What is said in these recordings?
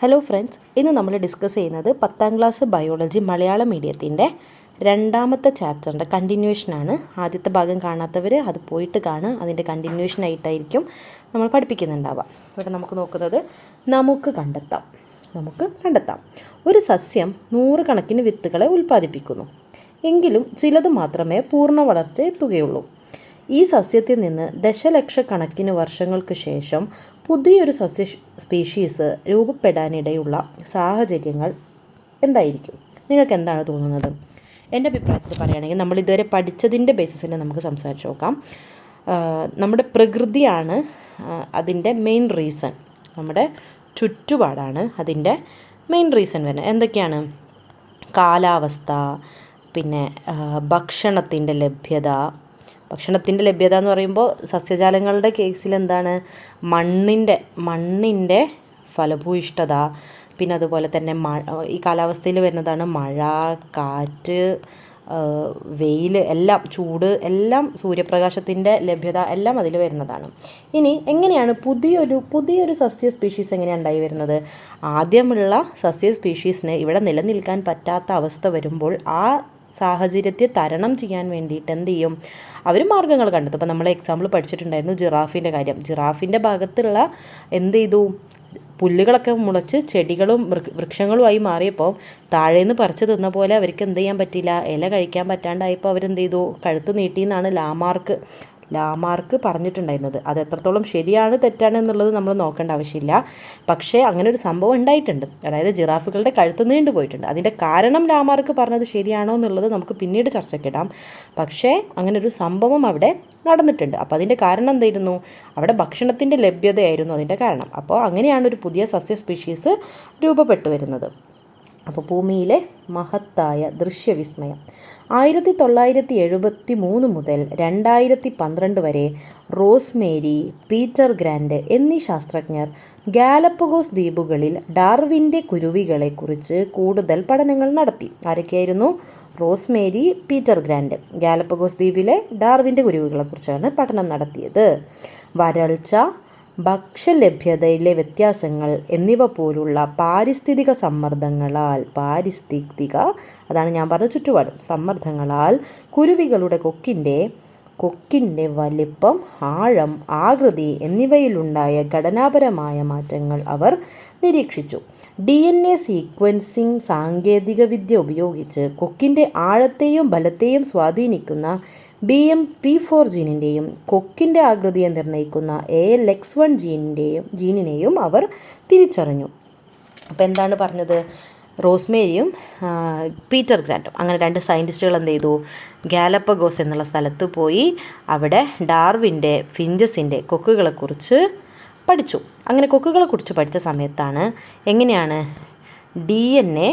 Hello friends, ഇന്ന് നമ്മൾ discuss ചെയ്യുന്നത് 10ാം ക്ലാസ് ബയോളജി മലയാളം മീഡിയത്തിൻ്റെ രണ്ടാമത്തെ ചാപ്റ്ററിൻ്റെ കണ്ടിന്യൂഷനാണ്. ആദ്യത്തെ ഭാഗം കാണാത്തവർ അത് പോയിട്ട് കാണുക. അതിൻ്റെ കണ്ടിന്യൂഷനായിട്ടായിരിക്കും നമ്മൾ പഠിപ്പിക്കുന്നുണ്ടാവുക. ഇവിടെ നമുക്ക് നോക്കുന്നത് നമുക്ക് കണ്ടെത്താം. ഒരു സസ്യം 100 കണക്കിന് വിത്തുകളെ ഉൽപ്പാദിപ്പിക്കുന്നു. എങ്കിലും ചിലത് മാത്രമേ പൂർണ്ണ വളർച്ച എത്തുകയുള്ളൂ. ഈ സസ്യത്തിൽ നിന്ന് ദശലക്ഷക്കണക്കിന് വർഷങ്ങൾക്ക് ശേഷം പുതിയൊരു സസ്യ സ്പീഷീസ് രൂപപ്പെടാനിടയുള്ള സാഹചര്യങ്ങൾ എന്തായിരിക്കും? നിങ്ങൾക്ക് എന്താണ് തോന്നുന്നത്? എൻ്റെ അഭിപ്രായത്തിൽ പറയുകയാണെങ്കിൽ നമ്മൾ ഇതുവരെ പഠിച്ചതിൻ്റെ ബേസിസിൽ നമുക്ക് സംസാരിച്ച് നോക്കാം. നമ്മുടെ പ്രകൃതിയാണ് അതിൻ്റെ മെയിൻ റീസൺ. നമ്മുടെ ചുറ്റുപാടാണ് അതിൻ്റെ മെയിൻ റീസൺ വരുന്നത്. എന്തൊക്കെയാണ്? കാലാവസ്ഥ, പിന്നെ ഭക്ഷണത്തിൻ്റെ ലഭ്യത എന്ന് പറയുമ്പോൾ സസ്യജാലങ്ങളുടെ കേസിൽ എന്താണ്? മണ്ണിൻ്റെ ഫലഭൂയിഷ്ഠത, പിന്നെ അതുപോലെ തന്നെ ഈ കാലാവസ്ഥയിൽ വരുന്നതാണ് മഴ, കാറ്റ്, വെയിൽ, എല്ലാം, ചൂട്, എല്ലാം, സൂര്യപ്രകാശത്തിൻ്റെ ലഭ്യത എല്ലാം അതിൽ വരുന്നതാണ്. ഇനി എങ്ങനെയാണ് പുതിയൊരു സസ്യ സ്പീഷീസ് എങ്ങനെയാണ് ഉണ്ടായി വരുന്നത്? ആദ്യമുള്ള സസ്യ സ്പീഷീസിന് ഇവിടെ നിലനിൽക്കാൻ പറ്റാത്ത അവസ്ഥ വരുമ്പോൾ ആ സാഹചര്യത്തെ തരണം ചെയ്യാൻ വേണ്ടിയിട്ട് എന്ത് ചെയ്യും? അവർ മാർഗ്ഗങ്ങൾ കണ്ടെത്തും. ഇപ്പോൾ നമ്മൾ എക്സാമ്പിൾ പഠിച്ചിട്ടുണ്ടായിരുന്നു ജിറാഫിൻ്റെ കാര്യം. ജിറാഫിൻ്റെ ഭാഗത്തുള്ള എന്ത് ചെയ്തു? പുല്ലുകളൊക്കെ മുളച്ച് ചെടികളും വൃക്ഷങ്ങളുമായി മാറിയപ്പോൾ താഴേന്ന് പറിച്ച് തിന്ന പോലെ അവർക്ക് എന്ത് ചെയ്യാൻ പറ്റില്ല? ഇല കഴിക്കാൻ പറ്റാണ്ടായപ്പോൾ അവരെന്ത് ചെയ്തു? കഴുത്ത് നീട്ടിയെന്നാണ് ലാമാർക്ക് പറഞ്ഞിട്ടുണ്ടായിരുന്നത്. അത് എത്രത്തോളം ശരിയാണ് തെറ്റാണ് എന്നുള്ളത് നമ്മൾ നോക്കേണ്ട ആവശ്യമില്ല. പക്ഷേ അങ്ങനെ ഒരു സംഭവം ഉണ്ടായിട്ടുണ്ട്. അതായത് ജിറാഫുകളുടെ കഴുത്ത് നീണ്ടു പോയിട്ടുണ്ട്. അതിൻ്റെ കാരണം ലാമാർക്ക് പറഞ്ഞത് ശരിയാണോ എന്നുള്ളത് നമുക്ക് പിന്നീട് ചർച്ചയ്ക്കിടാം. പക്ഷേ അങ്ങനെ ഒരു സംഭവം അവിടെ നടന്നിട്ടുണ്ട്. അപ്പോൾ അതിൻ്റെ കാരണം എന്തായിരുന്നു? അവിടെ ഭക്ഷണത്തിൻ്റെ ലഭ്യതയായിരുന്നു അതിൻ്റെ കാരണം. അപ്പോൾ അങ്ങനെയാണ് ഒരു പുതിയ സസ്യ സ്പീഷീസ് രൂപപ്പെട്ടു വരുന്നത്. അപ്പോൾ ഭൂമിയിലെ മഹത്തായ ദൃശ്യവിസ്മയം. 1973 മുതൽ 2012 വരെ റോസ്മേരി, പീറ്റർ ഗ്രാൻഡ് എന്നീ ശാസ്ത്രജ്ഞർ ഗാലപ്പഗോസ് ദ്വീപുകളിൽ ഡാർവിൻ്റെ കുരുവികളെക്കുറിച്ച് കൂടുതൽ പഠനങ്ങൾ നടത്തി. ആരൊക്കെയായിരുന്നു? Rosemary, Peter Grant. ഗാലപ്പഗോസ് ദ്വീപിലെ ഡാർവിൻ്റെ കുരുവികളെക്കുറിച്ചാണ് പഠനം നടത്തിയത്. വരൾച്ച, ഭക്ഷ്യലഭ്യതയിലെ വ്യത്യാസങ്ങൾ എന്നിവ പോലുള്ള പാരിസ്ഥിതിക അതാണ് ഞാൻ പറഞ്ഞ ചുറ്റുപാട് സമ്മർദ്ദങ്ങളാൽ കുരുവികളുടെ കൊക്കിൻ്റെ വലിപ്പം, ആഴം, ആകൃതി എന്നിവയിലുണ്ടായ ഘടനാപരമായ മാറ്റങ്ങൾ അവർ നിരീക്ഷിച്ചു. DNA സീക്വൻസിംഗ് സാങ്കേതികവിദ്യ ഉപയോഗിച്ച് കൊക്കിൻ്റെ ആഴത്തെയും ബലത്തെയും സ്വാധീനിക്കുന്ന BMP4 ജീനിൻ്റെയും കൊക്കിൻ്റെ ആകൃതിയെ നിർണ്ണയിക്കുന്ന ALX1 ജീനിനെയും അവർ തിരിച്ചറിഞ്ഞു. അപ്പോൾ എന്താണ് പറഞ്ഞത്? റോസ്മേരിയും പീറ്റർ ഗ്രാൻഡും അങ്ങനെ 2 സയൻറ്റിസ്റ്റുകൾ എന്ത് ചെയ്തു? ഗാലപ്പഗോസ് എന്നുള്ള സ്ഥലത്ത് പോയി അവിടെ ഡാർവിൻ്റെ ഫിഞ്ചസിൻ്റെ കൊക്കുകളെക്കുറിച്ച് പഠിച്ചു. അങ്ങനെ കൊക്കുകളെക്കുറിച്ച് പഠിച്ച സമയത്താണ് എങ്ങനെയാണ് DNA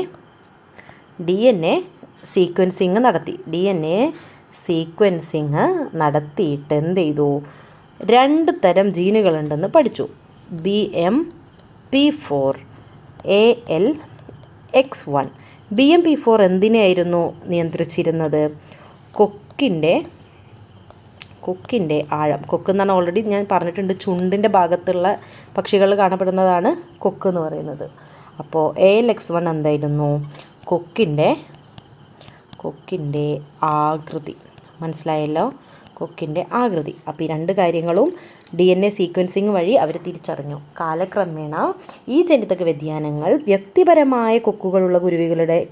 സീക്വൻസിങ് നടത്തിയിട്ട് എന്ത് ചെയ്തു? 2 തരം ജീനുകളുണ്ടെന്ന് പഠിച്ചു. BMP4, ALX1. BMP4 എന്തിനെയായിരുന്നു നിയന്ത്രിച്ചിരുന്നത്? കൊക്കിൻ്റെ ആഴം. കൊക്ക് എന്നാണ് ഓൾറെഡി ഞാൻ പറഞ്ഞിട്ടുണ്ട്. ചുണ്ടിൻ്റെ ഭാഗത്തുള്ള പക്ഷികൾ കാണപ്പെടുന്നതാണ് കൊക്ക് എന്ന് പറയുന്നത്. അപ്പോൾ ALX1 എന്തായിരുന്നു? കൊക്കിൻ്റെ ആകൃതി. മനസ്സിലായല്ലോ? കൊക്കിൻ്റെ ആകൃതി. അപ്പോൾ ഈ 2 കാര്യങ്ങളും DNA സീക്വൻസിങ് വഴി അവർ തിരിച്ചറിഞ്ഞു. കാലക്രമേണ ഈ ജനിതക വ്യതിയാനങ്ങൾ വ്യക്തിപരമായ കൊക്കുകളുള്ള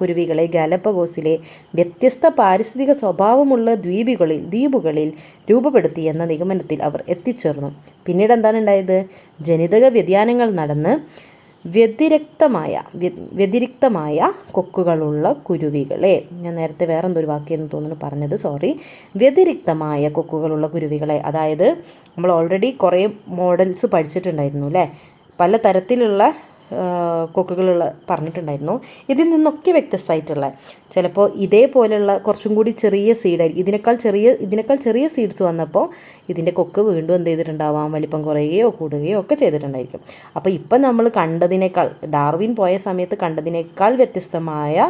കുരുവികളെ ഗാലപ്പഗോസിലെ വ്യത്യസ്ത പാരിസ്ഥിതിക സ്വഭാവമുള്ള ദ്വീപുകളിൽ രൂപപ്പെടുത്തി എന്ന നിഗമനത്തിൽ അവർ എത്തിച്ചേർന്നു. പിന്നീട് എന്താണ് ഉണ്ടായത്? ജനിതക വ്യതിയാനങ്ങൾ നടന്ന് വ്യതിരിക്തമായ കൊക്കുകളുള്ള കുരുവികളെ, ഞാൻ നേരത്തെ വേറെന്തൊരു വാക്യെന്ന് തോന്നുന്നു പറഞ്ഞത്, വ്യതിരിക്തമായ കൊക്കുകളുള്ള കുരുവികളെ, അതായത് നമ്മൾ ഓൾറെഡി കുറേ മോഡൽസ് പഠിച്ചിട്ടുണ്ടായിരുന്നു അല്ലേ? പല തരത്തിലുള്ള കൊക്കുകളുള്ള പറഞ്ഞിട്ടുണ്ടായിരുന്നു. ഇതിൽ നിന്നൊക്കെ വ്യത്യസ്തമായിട്ടുള്ള, ചിലപ്പോൾ ഇതേപോലെയുള്ള കുറച്ചും കൂടി ചെറിയ സീഡായിരിക്കും. ഇതിനേക്കാൾ ചെറിയ സീഡ്സ് വന്നപ്പോൾ ഇതിൻ്റെ കൊക്ക് വീണ്ടും എന്ത് ചെയ്തിട്ടുണ്ടാവാം? വലിപ്പം കുറയുകയോ കൂടുകയോ ഒക്കെ ചെയ്തിട്ടുണ്ടായിരിക്കും. അപ്പോൾ ഇപ്പം നമ്മൾ കണ്ടതിനേക്കാൾ, ഡാർവിൻ പോയ സമയത്ത് കണ്ടതിനേക്കാൾ വ്യത്യസ്തമായ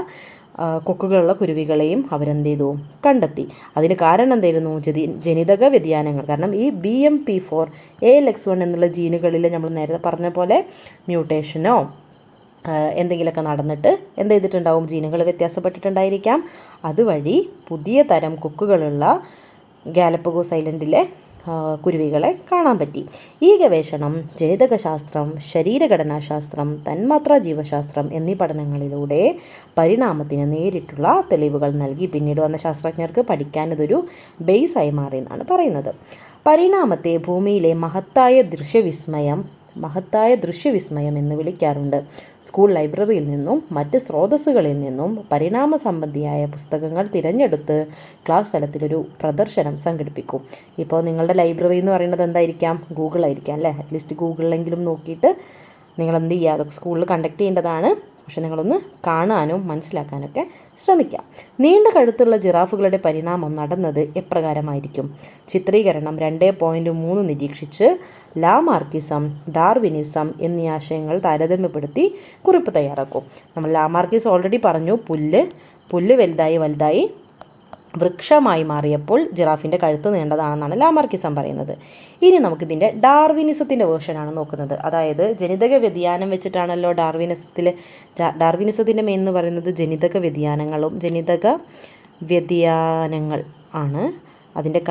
കൊക്കുകളുള്ള കുരുവികളെയും അവരെന്ത് ചെയ്തു? കണ്ടെത്തി. അതിന് കാരണം എന്തായിരുന്നു? ജനിതക വ്യതിയാനങ്ങൾ. കാരണം ഈ BMP4, ALX1 എന്നുള്ള ജീനുകളിൽ നമ്മൾ നേരത്തെ പറഞ്ഞ പോലെ മ്യൂട്ടേഷനോ എന്തെങ്കിലുമൊക്കെ നടന്നിട്ട് എന്ത് ചെയ്തിട്ടുണ്ടാവും, ജീനുകൾ വ്യത്യാസപ്പെട്ടിട്ടുണ്ടായിരിക്കാം. അതുവഴി പുതിയ തരം കൊക്കുകളുള്ള ഗാലപ്പഗോസ് ഐലൻഡിലെ കുരുവികളെ കാണാൻ പറ്റി. ഈ ഗവേഷണം ജനിതകശാസ്ത്രം, ശരീരഘടനാശാസ്ത്രം, തന്മാത്രാ ജീവശാസ്ത്രം എന്നീ പഠനങ്ങളിലൂടെ പരിണാമത്തിന് നേരിട്ടുള്ള തെളിവുകൾ നൽകി. പിന്നീട് വന്ന ശാസ്ത്രജ്ഞർക്ക് പഠിക്കാൻ ഇതൊരു ബേസായി മാറി എന്നാണ് പറയുന്നത്. പരിണാമത്തെ ഭൂമിയിലെ മഹത്തായ ദൃശ്യവിസ്മയം എന്ന് വിളിക്കാറുണ്ട്. സ്കൂൾ ലൈബ്രറിയിൽ നിന്നും മറ്റ് സ്രോതസ്സുകളിൽ നിന്നും പരിണാമ സംബന്ധിയായ പുസ്തകങ്ങൾ തിരഞ്ഞെടുത്ത് ക്ലാസ് തലത്തിലൊരു പ്രദർശനം സംഘടിപ്പിക്കും. ഇപ്പോൾ നിങ്ങളുടെ ലൈബ്രറി എന്ന് പറയുന്നത് എന്തായിരിക്കാം, ഗൂഗിൾ ആയിരിക്കാം അല്ലേ. അറ്റ്ലീസ്റ്റ് ഗൂഗിളിലെങ്കിലും നോക്കിയിട്ട് നിങ്ങൾ എന്ത് ചെയ്യുക, അതൊക്കെ സ്കൂളിൽ കണ്ടക്ട് ചെയ്യേണ്ടതാണ്. പക്ഷെ നിങ്ങളൊന്ന് കാണാനും മനസ്സിലാക്കാനൊക്കെ ശ്രമിക്കാം. നീണ്ട കഴുത്തുള്ള ജിറാഫുകളുടെ പരിണാമം നടന്നത് എപ്രകാരമായിരിക്കും? ചിത്രീകരണം 2.3 നിരീക്ഷിച്ച് ലാമാർക്കിസം, ഡാർവിനിസം എന്നീ ആശയങ്ങൾ താരതമ്യപ്പെടുത്തി കുറിപ്പ് തയ്യാറാക്കും. നമ്മൾ ലാമാർക്കിസ് ഓൾറെഡി പറഞ്ഞു. പുല്ല് വലുതായി വൃക്ഷമായി മാറിയപ്പോൾ ജിറാഫിൻ്റെ കഴുത്ത് നീണ്ടതാണെന്നാണ് ലാമാർക്കിസം പറയുന്നത്. ഇനി നമുക്കിതിൻ്റെ ഡാർവിനിസത്തിൻ്റെ വേർഷനാണ് നോക്കുന്നത്. അതായത് ജനിതക വ്യതിയാനം വെച്ചിട്ടാണല്ലോ ഡാർവിനിസത്തിൻ്റെ മെയിൻ എന്ന് പറയുന്നത് ജനിതക വ്യതിയാനങ്ങൾ ആണ്. അതിൻ്റെ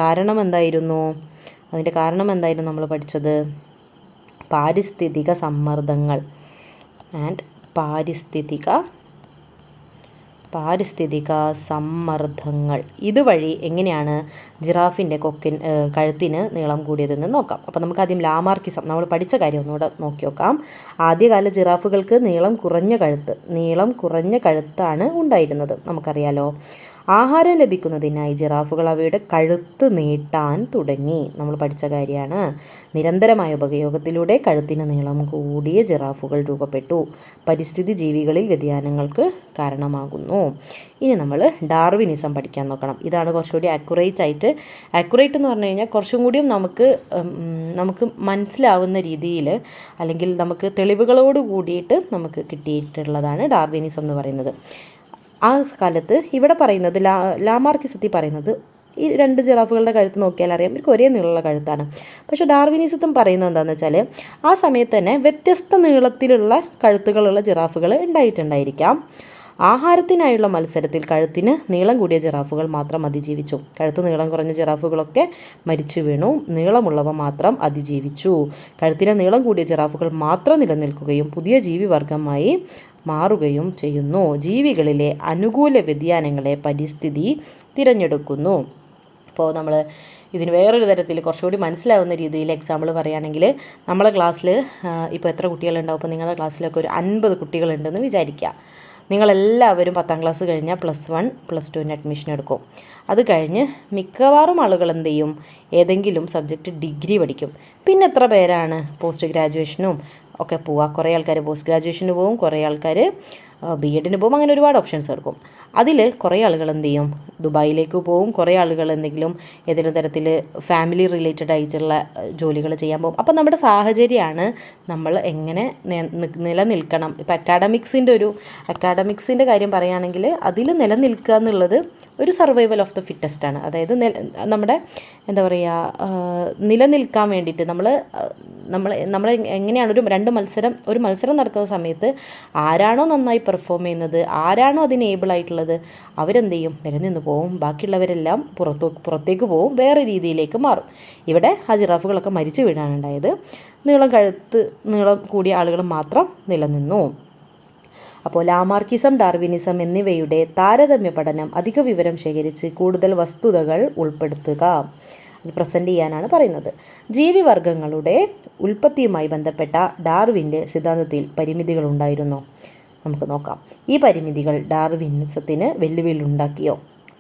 കാരണം എന്തായിരുന്നു നമ്മൾ പഠിച്ചത്? പാരിസ്ഥിതിക സമ്മർദ്ദങ്ങൾ ആൻഡ് പാരിസ്ഥിതിക സമ്മർദ്ദങ്ങൾ ഇതുവഴി എങ്ങനെയാണ് ജിറാഫിൻ്റെ കഴുത്തിന് നീളം കൂടിയതെന്ന് നോക്കാം. അപ്പോൾ നമുക്ക് ആദ്യം ലാമാർക്കിസം, നമ്മൾ പഠിച്ച കാര്യം ഒന്നുകൂടെ നോക്കി നോക്കാം. ആദ്യകാല ജിറാഫുകൾക്ക് നീളം കുറഞ്ഞ കഴുത്താണ് ഉണ്ടായിരുന്നത്, നമുക്കറിയാലോ. ആഹാരം ലഭിക്കുന്നതിനായി ജിറാഫുകൾ അവയുടെ കഴുത്ത് നീട്ടാൻ തുടങ്ങി, നമ്മൾ പഠിച്ച കാര്യമാണ്. നിരന്തരമായ ഉപയോഗത്തിലൂടെ കഴുത്തിന് നീളം കൂടിയ ജിറാഫുകൾ രൂപപ്പെട്ടു. പരിസ്ഥിതി ജീവികളിൽ വ്യതിയാനങ്ങൾക്ക് കാരണമാകുന്നു. ഇനി നമ്മൾ ഡാർവിനിസം പഠിക്കാൻ നോക്കണം. ഇതാണ് കുറച്ചുകൂടി ആക്യുറേറ്റ് എന്ന് പറഞ്ഞു കഴിഞ്ഞാൽ കുറച്ചും കൂടിയും നമുക്ക് മനസ്സിലാവുന്ന രീതിയിൽ, അല്ലെങ്കിൽ നമുക്ക് തെളിവുകളോട് കൂടിയിട്ട് നമുക്ക് കിട്ടിയിട്ടുള്ളതാണ് ഡാർവിനിസം എന്ന് പറയുന്നത്. ആ കാലത്ത് ഇവിടെ പറയുന്നത് ലാമാർക്കിസത്തിൽ പറയുന്നത് ഈ 2 ജിറാഫുകളുടെ കഴുത്ത് നോക്കിയാൽ അറിയാം ഇവർക്ക് ഒരേ നീളമുള്ള കഴുത്താണ്. പക്ഷേ ഡാർവിനിസത്തും പറയുന്നത് എന്താണെന്ന് വെച്ചാൽ ആ സമയത്ത് തന്നെ വ്യത്യസ്ത നീളത്തിലുള്ള കഴുത്തുകളുള്ള ജിറാഫുകൾ ഉണ്ടായിട്ടുണ്ടായിരിക്കാം. ആഹാരത്തിനായുള്ള മത്സരത്തിൽ കഴുത്തിന് നീളം കൂടിയ ജിറാഫുകൾ മാത്രം അതിജീവിച്ചു. കഴുത്ത് നീളം കുറഞ്ഞ ജിറാഫുകളൊക്കെ മരിച്ചു വീണു. നീളമുള്ളവ മാത്രം അതിജീവിച്ചു. കഴുത്തിന് നീളം കൂടിയ ജിറാഫുകൾ മാത്രം നിലനിൽക്കുകയും പുതിയ ജീവിവർഗമായി മാറുകയും ചെയ്യുന്നു. ജീവികളിലെ അനുകൂല വ്യതിയാനങ്ങളെ പരിസ്ഥിതി തിരഞ്ഞെടുക്കുന്നു. അപ്പോൾ നമ്മൾ ഇതിന് വേറൊരു തരത്തിൽ കുറച്ചുകൂടി മനസ്സിലാവുന്ന രീതിയിൽ എക്സാമ്പിൾ പറയുകയാണെങ്കിൽ, നമ്മളെ ക്ലാസ്സിൽ ഇപ്പോൾ എത്ര കുട്ടികളുണ്ടാവും? ഇപ്പോൾ നിങ്ങളുടെ ക്ലാസ്സിലൊക്കെ ഒരു 50 കുട്ടികളുണ്ടെന്ന് വിചാരിക്കുക. നിങ്ങളെല്ലാവരും 10ാം ക്ലാസ് കഴിഞ്ഞാൽ +1 +2 അഡ്മിഷൻ എടുക്കും. അത് കഴിഞ്ഞ് മിക്കവാറും ആളുകൾ എന്ത് ചെയ്യും? ഏതെങ്കിലും സബ്ജക്റ്റ് ഡിഗ്രി പഠിക്കും. പിന്നെ എത്ര പേരാണ് പോസ്റ്റ് ഗ്രാജുവേഷനും ഒക്കെ പോവുക? കുറേ ആൾക്കാർ പോസ്റ്റ് ഗ്രാജുവേഷന് പോകും, കുറേ ആൾക്കാർ B.Edന് പോകും. അങ്ങനെ ഒരുപാട് ഓപ്ഷൻസ് എടുക്കും. അതിൽ കുറേ ആളുകൾ എന്ത് ചെയ്യും? ദുബായിലേക്ക് പോകും. കുറേ ആളുകൾ ഏതെങ്കിലും തരത്തിൽ ഫാമിലി റിലേറ്റഡ് ആയിട്ടുള്ള ജോലികൾ ചെയ്യാൻ പോകും. അപ്പം നമ്മുടെ സാഹചര്യമാണ് നമ്മൾ എങ്ങനെ നിലനിൽക്കണം. ഇപ്പോൾ അക്കാഡമിക്സിൻ്റെ കാര്യം പറയുകയാണെങ്കിൽ അതിൽ നിലനിൽക്കുക എന്നുള്ളത് ഒരു സർവൈവൽ ഓഫ് ദ ഫിറ്റസ്റ്റ് ആണ്. അതായത് നമ്മുടെ നിലനിൽക്കാൻ വേണ്ടിയിട്ട് നമ്മൾ എങ്ങനെയാണ് ഒരു മത്സരം നടക്കുന്ന സമയത്ത് ആരാണോ നന്നായി പെർഫോം ചെയ്യുന്നത്, ആരാണോ അതിന് ഏബിൾ ആയിട്ടുള്ളത്, അവരെന്ത് ചെയ്യും? നിലനിന്ന് പോവും. ബാക്കിയുള്ളവരെല്ലാം പുറത്തേക്ക് പോവും, വേറെ രീതിയിലേക്ക് മാറും. ഇവിടെ ആ ജിറാഫുകളൊക്കെ മരിച്ചു വീഴാനുണ്ടായത്. നീളം കൂടിയ ആളുകൾ മാത്രം നിലനിന്നു. അപ്പോൾ ലാമാർക്കിസം, ഡാർവിനിസം എന്നിവയുടെ താരതമ്യ പഠനം അധിക വിവരം ശേഖരിച്ച് കൂടുതൽ വസ്തുതകൾ ഉൾപ്പെടുത്തുക, അത് പ്രസൻറ്റ് ചെയ്യാനാണ് പറയുന്നത്. ജീവിവർഗങ്ങളുടെ ഉൽപ്പത്തിയുമായി ബന്ധപ്പെട്ട ഡാർവിൻ്റെ സിദ്ധാന്തത്തിൽ പരിമിതികൾ ഉണ്ടായിരുന്നോ? നമുക്ക് നോക്കാം. ഈ പരിമിതികൾ ഡാർവിനിസത്തിന് വെല്ലുവിളി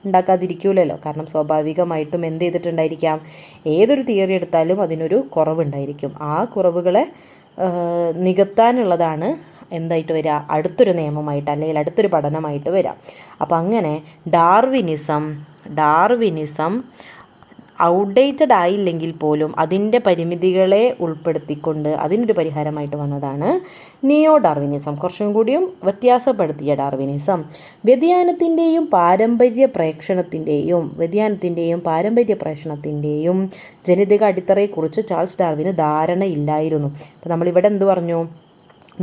ഉണ്ടാക്കാതിരിക്കൂലല്ലോ. കാരണം സ്വാഭാവികമായിട്ടും എന്ത് ചെയ്തിട്ടുണ്ടായിരിക്കാം? ഏതൊരു തിയറി എടുത്താലും അതിനൊരു കുറവുണ്ടായിരിക്കും. ആ കുറവുകളെ നികത്താനുള്ളതാണ് എന്തായിട്ട് വരിക? അടുത്തൊരു നിയമമായിട്ട് അല്ലെങ്കിൽ അടുത്തൊരു പഠനമായിട്ട് വരാം. അപ്പം അങ്ങനെ ഡാർവിനിസം ഔട്ട്ഡേറ്റഡ് ആയില്ലെങ്കിൽ പോലും അതിൻ്റെ പരിമിതികളെ ഉൾപ്പെടുത്തിക്കൊണ്ട് അതിനൊരു പരിഹാരമായിട്ട് വന്നതാണ് നിയോ ഡാർവിനിസം. കുറച്ചും കൂടിയും വ്യത്യാസപ്പെടുത്തിയ ഡാർവിനിസം. വ്യതിയാനത്തിൻ്റെയും പാരമ്പര്യ പ്രേഷണത്തിൻ്റെയും ജനിതക അടിത്തറയെക്കുറിച്ച് ചാൾസ് ഡാർവിന് ധാരണയില്ലായിരുന്നു. അപ്പോൾ നമ്മളിവിടെ എന്ത് പറഞ്ഞു?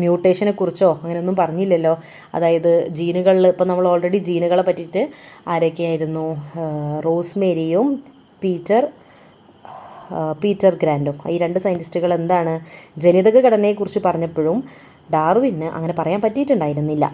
മ്യൂട്ടേഷനെ കുറിച്ചോ അങ്ങനെയൊന്നും പറഞ്ഞില്ലല്ലോ. അതായത് ജീനുകളിൽ ഇപ്പോൾ നമ്മൾ ഓൾറെഡി ജീനുകളെ പറ്റിയിട്ട് ആരൊക്കെയായിരുന്നു, റോസ്മേരിയും പീറ്റർ ഗ്രാൻഡും, ഈ 2 സയൻറ്റിസ്റ്റുകൾ എന്താണ് ജനിതക ഘടനയെക്കുറിച്ച് പറഞ്ഞപ്പോഴും ഡാർവിന് അങ്ങനെ പറയാൻ പറ്റിയിട്ടുണ്ടായിരുന്നില്ല.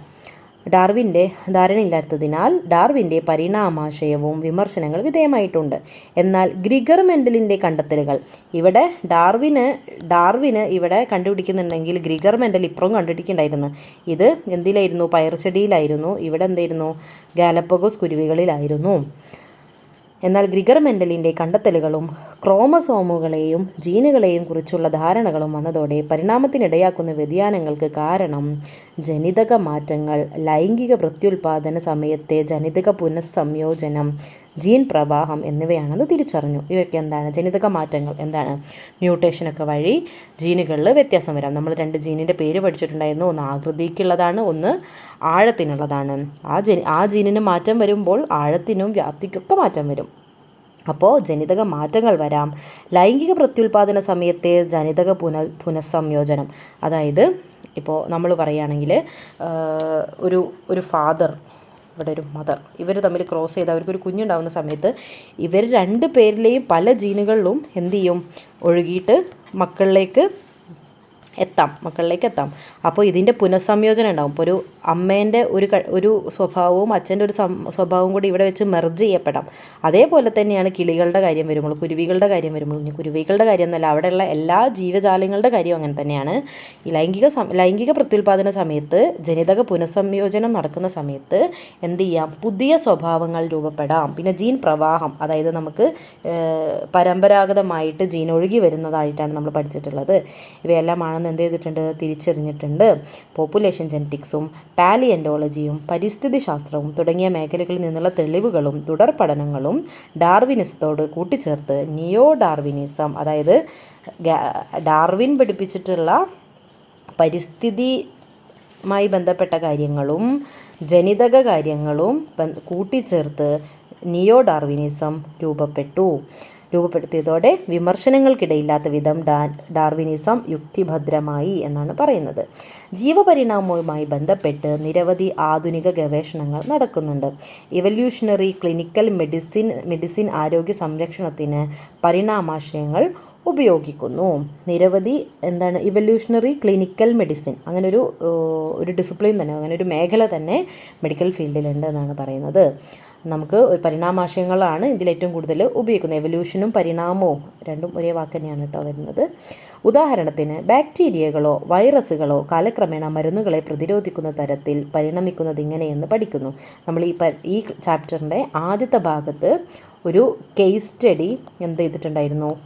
ഡാർവിൻ്റെ ധാരണയില്ലാത്തതിനാൽ ഡാർവിൻ്റെ പരിണാമാശയവും വിമർശനങ്ങൾ വിധേയമായിട്ടുണ്ട്. എന്നാൽ ഗ്രിഗർ മെൻഡലിൻ്റെ കണ്ടെത്തലുകൾ, ഇവിടെ ഡാർവിന് ഇവിടെ കണ്ടുപിടിക്കുന്നുണ്ടെങ്കിൽ ഗ്രിഗർ മെൻഡൽ ഇപ്പുറം കണ്ടുപിടിക്കുന്നുണ്ടായിരുന്നു. ഇത് എന്തിലായിരുന്നു, പയർച്ചെടിയിലായിരുന്നു. ഇവിടെ എന്തായിരുന്നു, ഗാലപ്പഗോസ് കുരുവികളിലായിരുന്നു. എന്നാൽ ഗ്രിഗർ മെൻഡലിൻ്റെ കണ്ടെത്തലുകളും ക്രോമസോമുകളെയും ജീനുകളെയും കുറിച്ചുള്ള ധാരണകളും വന്നതോടെ പരിണാമത്തിനിടയാക്കുന്ന വ്യതിയാനങ്ങൾക്ക് കാരണം ജനിതക മാറ്റങ്ങൾ, ലൈംഗിക പ്രത്യുൽപാദന സമയത്തെ ജനിതക പുനഃസംയോജനം, ജീൻ പ്രവാഹം എന്നിവയാണെന്ന് തിരിച്ചറിഞ്ഞു. ഇവയൊക്കെ എന്താണ്, ജനിതക മാറ്റങ്ങൾ എന്താണ്, മ്യൂട്ടേഷനൊക്കെ വഴി ജീനുകളിൽ വ്യത്യാസം വരാം. നമ്മൾ 2 ജീനിൻ്റെ പേര് പഠിച്ചിട്ടുണ്ടായിരുന്നു. ഒന്ന് ആകൃതിക്കുള്ളതാണ്, ഒന്ന് ആഴത്തിനുള്ളതാണ്. ആ ജീനിന് മാറ്റം വരുമ്പോൾ ആഴത്തിനും വ്യാപ്തിക്കൊക്കെ മാറ്റം വരും. അപ്പോൾ ജനിതക മാറ്റങ്ങൾ വരാം. ലൈംഗിക പ്രത്യുൽപാദന സമയത്തെ ജനിതക പുനഃസംയോജനം, അതായത് ഇപ്പോൾ നമ്മൾ പറയുകയാണെങ്കിൽ ഒരു ഫാദർ, ഇവിടെ ഒരു മദർ, ഇവർ തമ്മിൽ ക്രോസ് ചെയ്ത് അവർക്കൊരു കുഞ്ഞുണ്ടാകുന്ന സമയത്ത് ഇവർ 2 പേരിലെയും പല ജീനുകളിലും എന്ത് ചെയ്യും, ഒഴുകിയിട്ട് മക്കളിലേക്ക് എത്താം. അപ്പോൾ ഇതിൻ്റെ പുനഃസംയോജനം ഉണ്ടാകും. ഇപ്പോൾ ഒരു അമ്മേൻ്റെ ഒരു സ്വഭാവവും അച്ഛൻ്റെ ഒരു സ്വഭാവവും കൂടി ഇവിടെ വെച്ച് മെർജ് ചെയ്യപ്പെടാം. അതേപോലെ തന്നെയാണ് കിളികളുടെ കാര്യം വരുമ്പോൾ, കുരുവികളുടെ കാര്യം വരുമ്പോൾ, ഇനി കുരുവികളുടെ കാര്യം എന്നല്ല, അവിടെയുള്ള എല്ലാ ജീവജാലങ്ങളുടെ കാര്യം അങ്ങനെ തന്നെയാണ്. ഈ ലൈംഗിക പ്രത്യുൽപാദന സമയത്ത് ജനിതക പുനഃസംയോജനം നടക്കുന്ന സമയത്ത് എന്ത് ചെയ്യാം, പുതിയ സ്വഭാവങ്ങൾ രൂപപ്പെടാം. പിന്നെ ജീൻ പ്രവാഹം, അതായത് നമുക്ക് പരമ്പരാഗതമായിട്ട് ജീൻ ഒഴുകി വരുന്നതായിട്ടാണ് നമ്മൾ പഠിച്ചിട്ടുള്ളത്. ഇവയെല്ലാമാണെന്ന് എന്ത് ചെയ്തിട്ടുണ്ട്, തിരിച്ചറിഞ്ഞിട്ടുണ്ട്. പോപ്പുലേഷൻ ജെനറ്റിക്സും പാലിയൻറ്റോളജിയും പരിസ്ഥിതി ശാസ്ത്രവും തുടങ്ങിയ മേഖലകളിൽ നിന്നുള്ള തെളിവുകളും തുടർ പഠനങ്ങളും ഡാർവിനിസത്തോട് കൂട്ടിച്ചേർത്ത് നിയോ ഡാർവിനിസം, അതായത് ഡാർവിൻ പഠിപ്പിച്ചിട്ടുള്ള പരിസ്ഥിതിയുമായി ബന്ധപ്പെട്ട കാര്യങ്ങളും ജനിതക കാര്യങ്ങളും കൂട്ടിച്ചേർത്ത് നിയോ ഡാർവിനിസം രൂപപ്പെടുത്തിയതോടെ വിമർശനങ്ങൾക്കിടയില്ലാത്ത വിധം ഡാർവിനിസം യുക്തിഭദ്രമായി എന്നാണ് പറയുന്നത്. ജീവപരിണാമവുമായി ബന്ധപ്പെട്ട് നിരവധി ആധുനിക ഗവേഷണങ്ങൾ നടക്കുന്നുണ്ട്. ഇവല്യൂഷണറി ക്ലിനിക്കൽ മെഡിസിൻ ആരോഗ്യ സംരക്ഷണത്തിന് പരിണാമാശയങ്ങൾ ഉപയോഗിക്കുന്നു. നിരവധി ഇവല്യൂഷണറി ക്ലിനിക്കൽ മെഡിസിൻ, അങ്ങനെ ഒരു ഡിസിപ്ലിൻ തന്നെ, അങ്ങനെ ഒരു മേഖല തന്നെ മെഡിക്കൽ ഫീൽഡിലുണ്ട് എന്നാണ് പറയുന്നത്. നമുക്ക് പരിണാമാശയങ്ങളാണ് ഇതിലേറ്റവും കൂടുതൽ ഉപയോഗിക്കുന്നത്. എവല്യൂഷനും പരിണാമവും രണ്ടും ഒരേ വാക്ക് തന്നെയാണ് കേട്ടോ വരുന്നത്. ഉദാഹരണത്തിന് ബാക്ടീരിയകളോ വൈറസുകളോ കാലക്രമേണ മരുന്നുകളെ പ്രതിരോധിക്കുന്ന തരത്തിൽ പരിണമിക്കുന്നത് ഇങ്ങനെയെന്ന് പഠിക്കുന്നു. നമ്മൾ ഈ ചാപ്റ്ററിൻ്റെ ആദ്യത്തെ ഭാഗത്ത് ഒരു കേസ് സ്റ്റഡി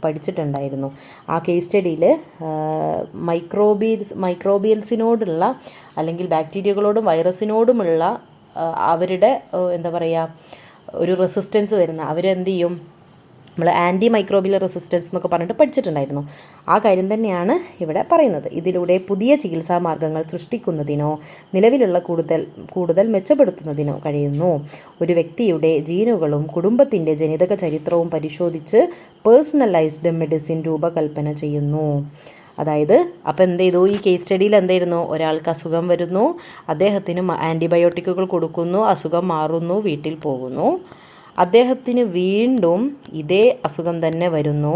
പഠിച്ചിട്ടുണ്ടായിരുന്നു. ആ കേസ് സ്റ്റഡിയിൽ മൈക്രോബിയൽസിനോടുള്ള അല്ലെങ്കിൽ ബാക്ടീരിയകളോടും വൈറസിനോടുമുള്ള അവരുടെ ഒരു റെസിസ്റ്റൻസ് വരുന്ന അവരെന്ത് ചെയ്യും, നമ്മൾ ആൻറ്റി മൈക്രോബിയൽ റെസിസ്റ്റൻസ് എന്നൊക്കെ പറഞ്ഞിട്ട് പഠിച്ചിട്ടുണ്ടായിരുന്നു. ആ കാര്യം തന്നെയാണ് ഇവിടെ പറയുന്നത്. ഇതിലൂടെ പുതിയ ചികിത്സാ മാർഗങ്ങൾ സൃഷ്ടിക്കുന്നതിനോ നിലവിലുള്ള കൂടുതൽ മെച്ചപ്പെടുത്തുന്നതിനോ കഴിയുന്നു. ഒരു വ്യക്തിയുടെ ജീനുകളും കുടുംബത്തിൻ്റെ ജനിതക ചരിത്രവും പരിശോധിച്ച് പേഴ്സണലൈസ്ഡ് മെഡിസിൻ രൂപകൽപ്പന ചെയ്യുന്നു. അതായത് അപ്പോൾ എന്ത് ചെയ്തു, ഈ കേസ് സ്റ്റഡിയിൽ എന്തായിരുന്നു, ഒരാൾക്ക് അസുഖം വരുന്നു, അദ്ദേഹത്തിന് ആൻറ്റിബയോട്ടിക്കുകൾ കൊടുക്കുന്നു, അസുഖം മാറുന്നു, വീട്ടിൽ പോകുന്നു. അദ്ദേഹത്തിന് വീണ്ടും ഇതേ അസുഖം തന്നെ വരുന്നു,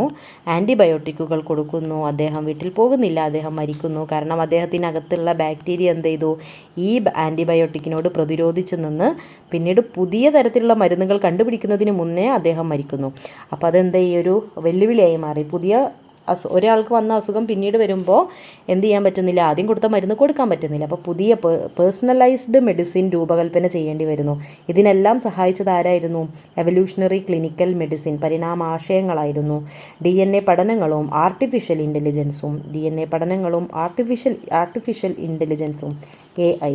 ആൻറ്റിബയോട്ടിക്കുകൾ കൊടുക്കുന്നു, അദ്ദേഹം വീട്ടിൽ പോകുന്നില്ല, അദ്ദേഹം മരിക്കുന്നു. കാരണം അദ്ദേഹത്തിനകത്തുള്ള ബാക്ടീരിയ എന്ത് ചെയ്തു, ഈ ആൻറ്റിബയോട്ടിക്കിനോട് പ്രതിരോധിച്ച് നിന്ന് പിന്നീട് പുതിയ തരത്തിലുള്ള മരുന്നുകൾ കണ്ടുപിടിക്കുന്നതിന് മുന്നേ അദ്ദേഹം മരിക്കുന്നു. അപ്പോൾ അതെന്താ ഈ ഒരു വെല്ലുവിളിയായി മാറി. ഒരാൾക്ക് വന്ന അസുഖം പിന്നീട് വരുമ്പോൾ എന്ത് ചെയ്യാൻ പറ്റുന്നില്ല, ആദ്യം കൊടുത്ത മരുന്ന് കൊടുക്കാൻ പറ്റുന്നില്ല. അപ്പോൾ പുതിയ പേഴ്സണലൈസ്ഡ് മെഡിസിൻ രൂപകൽപ്പന ചെയ്യേണ്ടി വരുന്നു. ഇതിനെല്ലാം സഹായിച്ചത് ആരായിരുന്നു? എവല്യൂഷണറി ക്ലിനിക്കൽ മെഡിസിൻ പരിണാമാശയങ്ങളായിരുന്നു. DNA പഠനങ്ങളും ആർട്ടിഫിഷ്യൽ ഇൻ്റലിജൻസും AI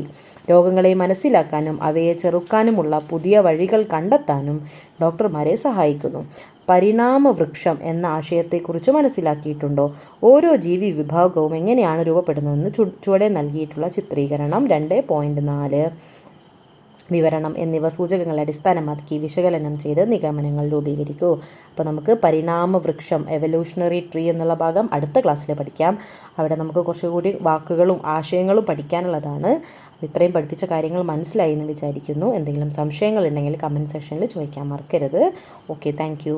രോഗങ്ങളെ മനസ്സിലാക്കാനും അവയെ ചെറുക്കാനുമുള്ള പുതിയ വഴികൾ കണ്ടെത്താനും ഡോക്ടർമാരെ സഹായിക്കുന്നു. പരിണാമവൃക്ഷം എന്ന ആശയത്തെക്കുറിച്ച് മനസ്സിലാക്കിയിട്ടുണ്ടോ? ഓരോ ജീവി വിഭാഗവും എങ്ങനെയാണ് രൂപപ്പെടുന്നതെന്ന് ചുവടെ നൽകിയിട്ടുള്ള ചിത്രീകരണം 2.4 വിവരണം എന്നിവ സൂചകങ്ങളെ അടിസ്ഥാനമാക്കി വിശകലനം ചെയ്ത് നിഗമനങ്ങൾ രൂപീകരിക്കൂ. അപ്പോൾ നമുക്ക് പരിണാമവൃക്ഷം എവല്യൂഷണറി ട്രീ എന്നുള്ള ഭാഗം അടുത്ത ക്ലാസ്സിൽ പഠിക്കാം. അവിടെ നമുക്ക് കുറച്ചുകൂടി വാക്കുകളും ആശയങ്ങളും പഠിക്കാനുള്ളതാണ്. ഇത്രയും പഠിപ്പിച്ച കാര്യങ്ങൾ മനസ്സിലായി എന്ന് വിചാരിക്കുന്നു. എന്തെങ്കിലും സംശയങ്ങളുണ്ടെങ്കിൽ കമൻറ്റ് സെക്ഷനിൽ ചോദിക്കാൻ മറക്കരുത്. Okay, thank